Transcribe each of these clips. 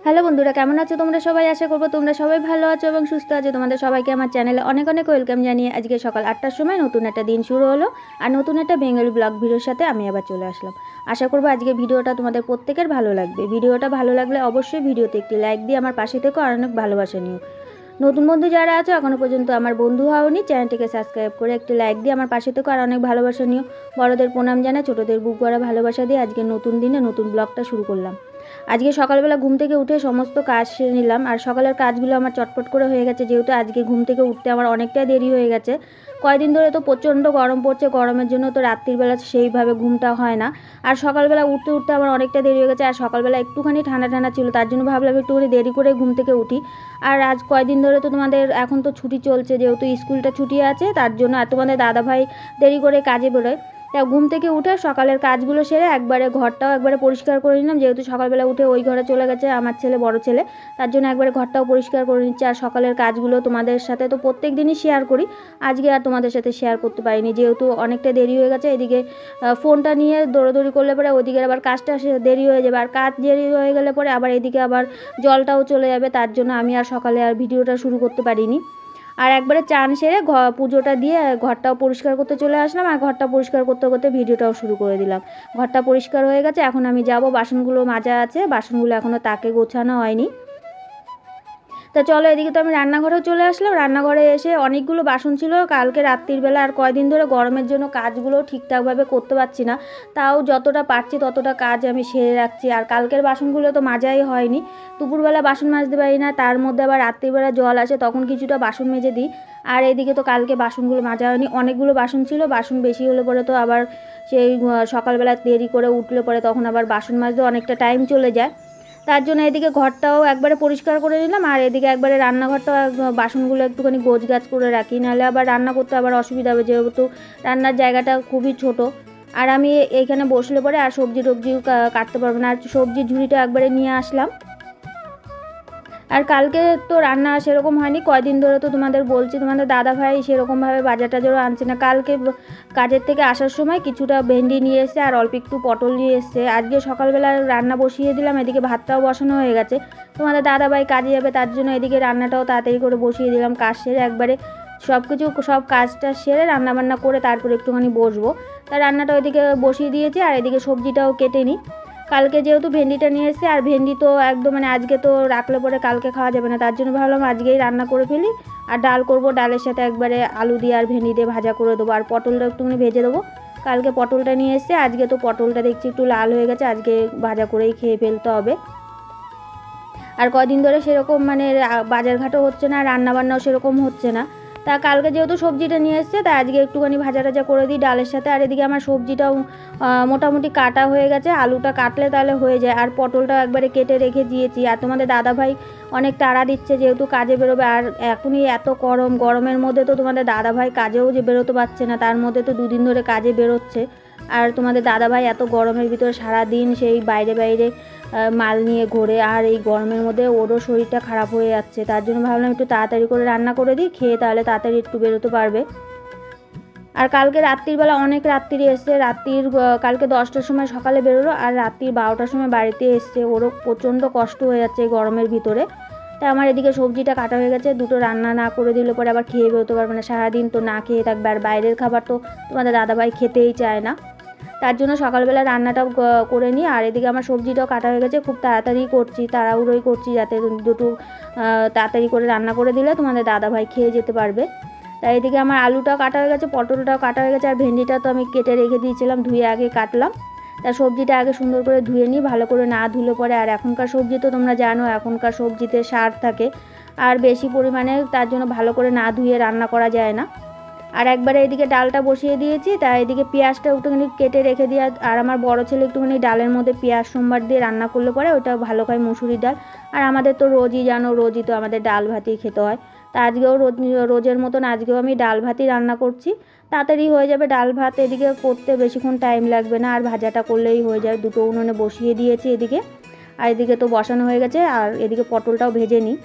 Hello বন্ধুরা, কেমন আছো তোমরা সবাই? আশা করবো তোমরা সবাই ভালো আছো এবং সুস্থ আছো। তোমাদের সবাইকে আমার চ্যানেলে অনেক অনেক ওয়েলকাম জানিয়ে আজকে সকাল 8টার সময় নতুন একটা দিন শুরু হলো আর নতুন একটা বেঙ্গলি ব্লগ ভিডিওর সাথে আমি আবার চলে আসলাম। আশা করবো আজকে ভিডিওটা তোমাদের প্রত্যেকের ভালো লাগবে। ভিডিওটা ভালো লাগলে অবশ্যই ভিডিওতে একটি লাইক দিয়ে আমার পাশে থেকো আর অনেক ভালোবাসা নিও। নতুন বন্ধু যারা আছো এখনও পর্যন্ত আমার বন্ধু হওনি, চ্যানেলটিকে সাবস্ক্রাইব করে একটি লাইক দিয়ে আমার পাশে থেকো আর অনেক ভালোবাসা নিও। বড়দের প্রণাম জানাই, ছোটোদের বুক ভরা ভালোবাসা দিয়ে আজকে নতুন দিনে নতুন ব্লগটা শুরু করলাম। আজকে সকালবেলা ঘুম থেকে উঠে সমস্ত কাজ সেরে নিলাম আর সকালের কাজগুলো আমার চটপট করে হয়ে গেছে, যেহেতু আজকে ঘুম থেকে উঠতে আমার অনেকটাই দেরি হয়ে গেছে। কয়েকদিন ধরে তো প্রচণ্ড গরম পড়ছে, গরমের জন্য তো রাত্রিবেলা সেইভাবে ঘুমটা হয় না। আর সকালবেলা উঠতে উঠতে আমার অনেকটা দেরি হয়ে গেছে আর সকালবেলা একটুখানি ঠান্ডা ঠান্ডা ছিল, তার জন্য ভাবলাম একটুখানি দেরি করে ঘুম থেকে উঠি। আর আজ কয়েকদিন ধরে তো তোমাদের এখন তো ছুটি চলছে, যেহেতু স্কুলটা ছুটি আছে তার জন্য আর তোমাদের দাদাভাই দেরি করে কাজে বেরোয়। তা ঘুম থেকে উঠে সকালের কাজগুলো সেরে একবারে ঘরটাও একবারে পরিষ্কার করে নিলাম, যেহেতু সকালবেলা উঠে ওই ঘরে চলে গেছে আমার ছেলে, বড় ছেলে, তার জন্য একবারে ঘরটাও পরিষ্কার করে নিচ্ছি। আর সকালের কাজগুলো তোমাদের সাথে তো প্রত্যেক দিনই শেয়ার করি, আজকে আর তোমাদের সাথে শেয়ার করতে পারিনি যেহেতু অনেকটা দেরি হয়ে গেছে। এদিকে ফোনটা নিয়ে দৌড়াদৌড়ি করলে পরে ওইদিকে আবার কাজটা দেরি হয়ে যাবে, আর কাজ দেরি হয়ে গেলে পরে আবার এদিকে আবার জলটাও চলে যাবে, তার জন্য আমি আর সকালে আর ভিডিওটা শুরু করতে পারিনি। আর একবারে চান সেরে পুজোটা দিয়ে ঘরটাও পরিষ্কার করতে চলে আসলাম আর ঘরটা পরিষ্কার করতে করতে ভিডিওটাও শুরু করে দিলাম। ঘরটা পরিষ্কার হয়ে গেছে, এখন আমি যাব, বাসনগুলো মাজা আছে, বাসনগুলো এখনও তাকে গোছানো হয়নি। তা চলো, এদিকে তো আমি রান্নাঘরেও চলে আসলাম। রান্নাঘরে এসে অনেকগুলো বাসন ছিল কালকে রাত্রির বেলা, আর কয়দিন ধরে গরমের জন্য কাজগুলো ঠিকঠাকভাবে করতে পারছি না, তাও যতটা পারছি ততটা কাজ আমি সেরে রাখছি। আর কালকের বাসনগুলো তো মাজাই হয়নি, দুপুরবেলা বাসন মাজতে পারি না, তার মধ্যে আবার রাত্রিবেলা জল আসে তখন কিছুটা বাসন মেজে দিই। আর এদিকে তো কালকে বাসনগুলো মাজা হয়নি, অনেকগুলো বাসন ছিল, বাসন বেশি হলে পরে তো আবার সেই সকালবেলা দেরি করে উঠলে পরে তখন আবার বাসন মাজতে অনেকটা টাইম চলে যায়, তার জন্য এদিকে ঘরটাও একবারে পরিষ্কার করে নিলাম। আর এদিকে একবারে রান্নাঘরটাও বাসনগুলো একটুখানি গোছগাছ করে রাখি, নাহলে আবার রান্না করতে আবার অসুবিধা হবে, যেহেতু রান্নার জায়গাটা খুবই ছোট। আর আমি এইখানে বসলে পরে আর সবজি টবজিও কাটতে পারবো না, আর সবজির ঝুড়িটা একবারে নিয়ে আসলাম। আর কালকে তো রান্না সেরকম হয়নি, কয়দিন ধরে তো তোমাদের বলছি তোমাদের দাদাভাই সেরকমভাবে বাজার টাজারও আনছে না। কালকে কাজের থেকে আসার সময় কিছুটা ভেন্ডি নিয়ে এসছে আর অল্প একটু পটল নিয়ে এসছে। আজকে সকালবেলা রান্না বসিয়ে দিলাম, এদিকে ভাতটাও বসানো হয়ে গেছে, তোমাদের দাদাভাই কাজে যাবে তার জন্য এদিকে রান্নাটাও তাড়াতাড়ি করে বসিয়ে দিলাম। কাজ সেরে একবারে সব কাজটা সেরে রান্নাবান্না করে তারপরে একটুখানি বসবো, তাই রান্নাটা ওইদিকে বসিয়ে দিয়েছি। আর এদিকে সবজিটাও কেটে নিই, কালকে যেহেতু ভেন্ডিটা নিয়ে এসেছে আর ভেন্ডি তো একদম আজকে তো রাখলে পরে কালকে খাওয়া যাবে না, তার জন্য ভাবলাম আজকেই রান্না করে ফেলি। আর ডাল করব, ডালের সাথে একবারে আলু দিয়ে আর ভেন্ডি দিয়ে ভাজা করে দেবো, আর পটলটা একটুখানি ভেজে দেবো। কালকে পটলটা নিয়ে এসেছে, আজকে তো পটলটা দেখছি একটু লাল হয়ে গেছে, আজকে ভাজা করেই খেয়ে ফেলতে হবে। আর কয়দিন ধরে সেরকম বাজারঘাটও হচ্ছে না, রান্নাবান্নাও সেরকম হচ্ছে না, তা কালকে যেহেতু সবজিটা নিয়ে এসছে তাই আজকে একটুখানি ভাজা টাজা করে দিই ডালের সাথে। আর এদিকে আমার সবজিটাও মোটামুটি কাটা হয়ে গেছে, আলুটা কাটলে তাহলে হয়ে যায়, আর পটলটাও একবারে কেটে রেখে দিয়েছি। আর তোমাদের দাদাভাই অনেক তাড়া দিচ্ছে যেহেতু কাজে বেরোবে, আর এখনই এত গরমের মধ্যে তো তোমাদের দাদাভাই কাজেও যে বেরোতে পারছে না, তার মধ্যে তো দুদিন ধরে কাজে বেরোচ্ছে। আর তোমাদের দাদাভাই এত গরমের ভিতরে সারাদিন সেই বাইরে বাইরে মাল নিয়ে ঘোরে, আর এই গরমের মধ্যে ওরও শরীরটা খারাপ হয়ে যাচ্ছে, তার জন্য ভাবলাম একটু তাড়াতাড়ি করে রান্না করে দিই, খেয়ে তাহলে তাড়াতাড়ি একটু বেরোতে পারবে। আর কালকে রাত্রিবেলা অনেক রাত্রি এসছে, কালকে 10টার সময় সকালে বেরোলো আর রাত্রি 12টার সময় বাড়িতে এসছে, ওরও প্রচণ্ড কষ্ট হয়ে যাচ্ছে এই গরমের ভিতরে। তাই আমার এদিকে সবজিটা কাটা হয়ে গেছে, দুটো রান্না না করে দিলে পরে আবার খেয়ে বেরোতে পারবে না, সারাদিন তো না খেয়ে থাকবে, আর বাইরের খাবার তো তোমাদের দাদাভাই খেতেই চায় না, তার জন্য সকালবেলা রান্নাটাও করে নিই। আর এদিকে আমার সবজিটাও কাটা হয়ে গেছে, খুব তাড়াতাড়ি করছি, তাড়াহুড়োই করছি যাতে দুটো তাড়াতাড়ি করে রান্না করে দিলে তোমাদের দাদাভাই খেয়ে যেতে পারবে। তাই এদিকে আমার আলুটাও কাটা হয়ে গেছে, পটলটাও কাটা হয়ে গেছে, আর ভেন্ডিটা তো আমি কেটে রেখে দিয়েছিলাম, ধুয়ে আগে কাটলাম। তা সবজিটা আগে সুন্দর করে ধুয়ে নিই, ভালো করে না ধুলে পরে, আর এখনকার সবজি তো তোমরা জানো এখনকার সবজিতে সার থাকে আর বেশি পরিমাণে, তার জন্য ভালো করে না ধুয়ে রান্না করা যায় না। আর একবারে এদিকে ডালটা বসিয়ে দিয়েছি, তাই এদিকে পেঁয়াজটা একটুখানি কেটে রেখে দিয়ে, আর আমার বড় ছেলে একটুখানি ডালের মধ্যে পেঁয়াজ সোমবার দিয়ে রান্না করলে পরে ওটা ভালো খায়, মুসুরির ডাল। আর আমাদের তো রোজই জানো, রোজই তো আমাদের ডাল ভাতই খেতে হয়, তা আজকেও রোজের মতন আজকেও আমি ডাল ভাতই রান্না করছি, তাড়াতাড়ি হয়ে যাবে ডাল ভাত, এদিকে করতে বেশিক্ষণ টাইম লাগবে না, আর ভাজাটা করলেই হয়ে যায়। দুটো উনুনে বসিয়ে দিয়েছি এদিকে, আর এদিকে তো বসানো হয়ে গেছে, আর এদিকে পটলটাও ভেজে নিই।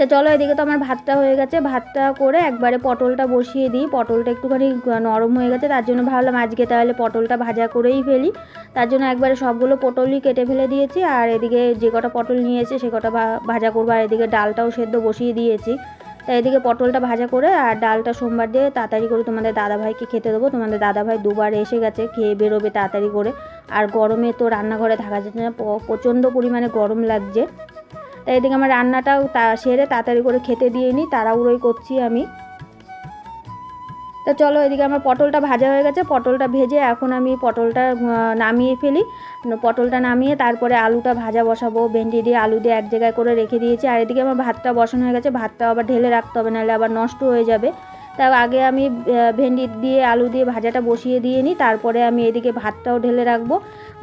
তো চলো, এদিকে তো আমার ভাতটা হয়ে গেছে। ভাতটা করে একবারে পটলটা বসিয়ে দিই। পটলটা একটুখানি নরম হয়ে গেছে, তার জন্য ভাবলাম আজকে তাহলে পটলটা ভাজা করেই ফেলি। তার জন্য একবারে সবগুলো পটলই কেটে ফেলে দিয়েছি। আর এদিকে যে কটা পটল নিয়েছে সে কটা ভাজা করবো। আর এদিকে ডালটাও সেদ্ধ বসিয়ে দিয়েছি। তাই এদিকে পটলটা ভাজা করে আর ডালটা সোমবার দিয়ে তাড়াতাড়ি করে তোমাদের দাদাভাইকে খেতে দেবো। তোমাদের দাদাভাই দুবার এসে গেছে, খেয়ে বেরোবে তাড়াতাড়ি করে। আর গরমে তো রান্নাঘরে থাকা যাচ্ছে না, প্রচণ্ড পরিমাণে গরম লাগছে। তাই এদিকে আমার রান্নাটাও সেরে তাড়াতাড়ি করে খেতে দিয়ে নিই, তাড়াহুড়োই করছি আমি। তা চলো, এদিকে আমার পটলটা ভাজা হয়ে গেছে। পটলটা ভেজে এখন আমি পটলটা নামিয়ে ফেলি। পটলটা নামিয়ে তারপরে আলুটা ভাজা বসাবো। ভেন্ডি দিয়ে আলু দিয়ে এক জায়গায় করে রেখে দিয়েছি। আর এদিকে আমার ভাতটা বসানো হয়ে গেছে। ভাতটা আবার ঢেলে রাখতে হবে, নাহলে আবার নষ্ট হয়ে যাবে। তাও আগে আমি ভেন্ডি দিয়ে আলু দিয়ে ভাজাটা বসিয়ে দিয়ে নিই, তারপরে আমি এদিকে ভাতটাও ঢেলে রাখবো।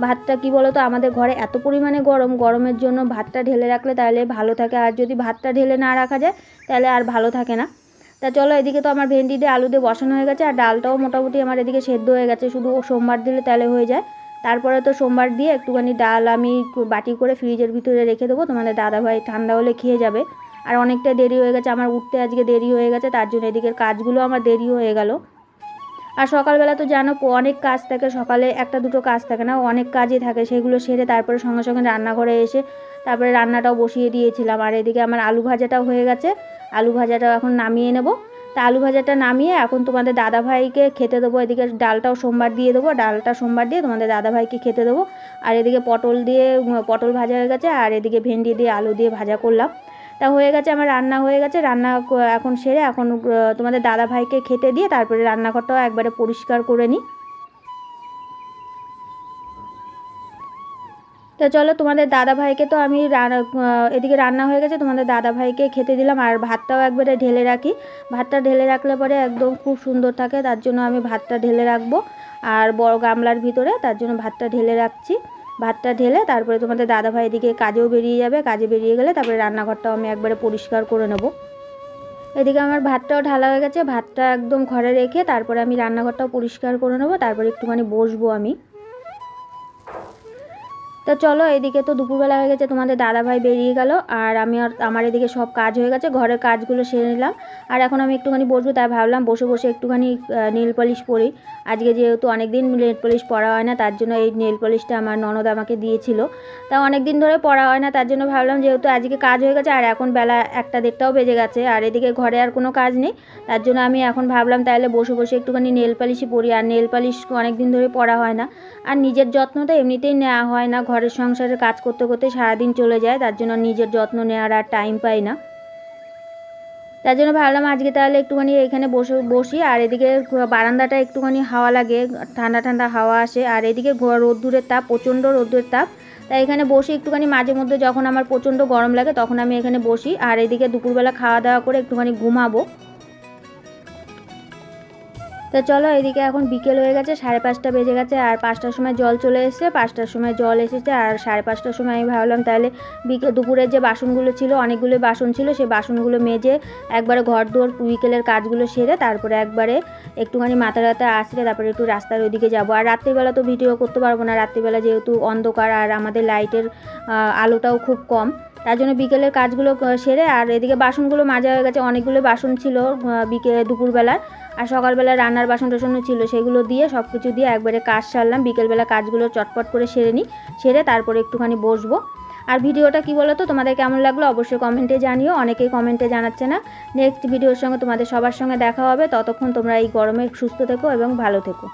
ভাতটা কি বলো তো, আমাদের ঘরে এত পরিমাণে গরমের জন্য ভাতটা ঢেলে রাখলে তাহলে ভালো থাকে। আর যদি ভাতটা ঢেলে না রাখা যায় তাহলে আর ভালো থাকে না। তা চলো, এদিকে তো আমার ভেন্ডি দিয়ে আলু দিয়ে বসানো হয়ে গেছে। আর ডালটাও মোটামুটি আমার এদিকে সেদ্ধ হয়ে গেছে, শুধু সোমবার দিলে তাহলে হয়ে যায়। তারপরে তো সোমবার দিয়ে একটুখানি ডাল আমি বাটি করে ফ্রিজের ভিতরে রেখে দেবো। তোমাদের দাদাভাই ঠান্ডা হলে খেয়ে যাবে। আর অনেকটা দেরি হয়ে গেছে, আমার উঠতে আজকে দেরি হয়ে গেছে, তার জন্য এদিকের কাজগুলো আমার দেরি হয়ে গেল। আর সকালবেলা তো জানো অনেক কাজ থাকে, সকালে একটা দুটো কাজ থাকে না, অনেক কাজই থাকে। সেগুলো সেরে তারপরে সঙ্গে সঙ্গে রান্নাঘরে এসে তারপরে রান্নাটাও বসিয়ে দিয়েছিলাম। আর এদিকে আমার আলু ভাজাটাও হয়ে গেছে। আলু ভাজাটাও এখন নামিয়ে নেব। তা আলু ভাজাটা নামিয়ে এখন তোমাদের দাদাভাইকে খেতে দেবো। এদিকে ডালটাও সোমবার দিয়ে দেবো, ডালটা সোমবার দিয়ে তোমাদের দাদাভাইকে খেতে দেবো। আর এদিকে পটল ভাজা হয়ে গেছে। আর এদিকে ভেন্ডি দিয়ে আলু দিয়ে ভাজা করলাম। তা হয়ে গেছে, আমার রান্না হয়ে গেছে। রান্না এখন সেরে এখন তোমাদের দাদাভাইকে খেতে দিয়ে তারপরে রান্নাঘরটাও একবারে পরিষ্কার করে নিই। তো চলো, তোমাদের দাদাভাইকে তো আমি এদিকে রান্না হয়ে গেছে, তোমাদের দাদাভাইকে খেতে দিলাম। আর ভাতটাও একবারে ঢেলে রাখি। ভাতটা ঢেলে রাখলে পরে একদম খুব সুন্দর থাকে, তার জন্য আমি ভাতটা ঢেলে রাখবো। আর বড় গামলার ভিতরে, তার জন্য ভাতটা ঢেলে রাখছি। ভাতটা ঢেলে তারপরে তোমাদের দাদাভাই এদিকে কাজেও বেরিয়ে যাবে। কাজে বেরিয়ে গেলে তারপরে রান্নাঘরটাও আমি একবারে পরিষ্কার করে নেব। এদিকে আমার ভাতটাও ঢালা হয়ে গেছে। ভাতটা একদম ঘরে রেখে তারপরে আমি রান্নাঘরটাও পরিষ্কার করে নেব। তারপরে একটুখানি বসবো আমি। তো চলো, এদিকে তো দুপুরবেলা হয়ে গেছে, তোমাদের দাদাভাই বেরিয়ে গেল। আর আমার এদিকে সব কাজ হয়ে গেছে, ঘরের কাজগুলো সেরে নিলাম। আর এখন আমি একটুখানি বসবো, তাই ভাবলাম বসে বসে একটুখানি নেল পলিশ পরি। আজকে যেহেতু অনেক দিন নেল পলিশ পরা হয় না, তার জন্য এই নেল পলিশটা আমার ননদ আমাকে দিয়েছিল। তা অনেক দিন ধরে পরা হয় না, তার জন্য ভাবলাম যেহেতু আজকে কাজ হয়ে গেছে, আর এখন বেলা 1টা-1:30টাও বেজে গেছে, আর এদিকে ঘরে আর কোনো কাজ নেই, তার জন্য আমি এখন ভাবলাম তাহলে বসে বসে একটুখানি নেল পলিশই পরি। আর নেল পলিশ অনেক দিন ধরে পরা হয় না। আর নিজের যত্ন তো এমনিতেই নেওয়া হয় না, ঘরের সংসারের কাজ করতে করতে সারাদিন চলে যায়, তার জন্য নিজের যত্ন নেওয়ার আর টাইম পাই না। তার জন্য ভাবলাম আজকে তাহলে একটুখানি এখানে বসি। আর এদিকে বারান্দাটা একটুখানি হাওয়া লাগে, ঠান্ডা ঠান্ডা হাওয়া আসে। আর এদিকে রোদ্দুরের তাপ, প্রচণ্ড রোদ্দুরের তাপ। তাই এখানে বসি একটুখানি, মাঝে মধ্যে যখন আমার প্রচণ্ড গরম লাগে তখন আমি এখানে বসি। আর এদিকে দুপুরবেলা খাওয়া দাওয়া করে একটুখানি ঘুমাবো। তো চলো, এদিকে এখন বিকেল হয়ে গেছে, 5:30 বেজে গেছে। আর 5টার সময় জল চলে এসেছে, 5টার সময় জল এসেছে। আর 5:30টার সময় আমি ভাবলাম তাহলে দুপুরের যে বাসনগুলো ছিল, অনেকগুলো বাসন ছিল, সেই বাসনগুলো মেজে একবারে ঘর দুয়ার বিকেলের কাজগুলো সেরে তারপরে একবারে একটুখানি মাথা আসলে তারপরে একটু রাস্তার ওইদিকে যাবো। আর রাত্রিবেলা তো ভিডিও করতে পারবো না, রাত্রিবেলা যেহেতু অন্ধকার আর আমাদের লাইটের আলোটাও খুব কম, তার জন্য বিকেলের কাজগুলো সেরে। আর এদিকে বাসনগুলো মাজা হয়ে গেছে, অনেকগুলো বাসন ছিল দুপুরবেলার। আর সকালবেলা রান্নার বাসন টাসনও ছিল, সেগুলো দিয়ে সব কিছু দিয়ে একবারে কাজ সারলাম। বিকেলবেলা কাজগুলো চটপট করে সেরে নিই, সেরে তারপরে একটুখানি বসবো। আর ভিডিওটা কি বলো তো, তোমাদের কেমন লাগলো অবশ্যই কমেন্টে জানিও। অনেকেই কমেন্টে জানাচ্ছে না। নেক্সট ভিডিওর সঙ্গে তোমাদের সবার সঙ্গে দেখা হবে। ততক্ষণ তোমরা এই গরমে সুস্থ থেকো এবং ভালো থেকো।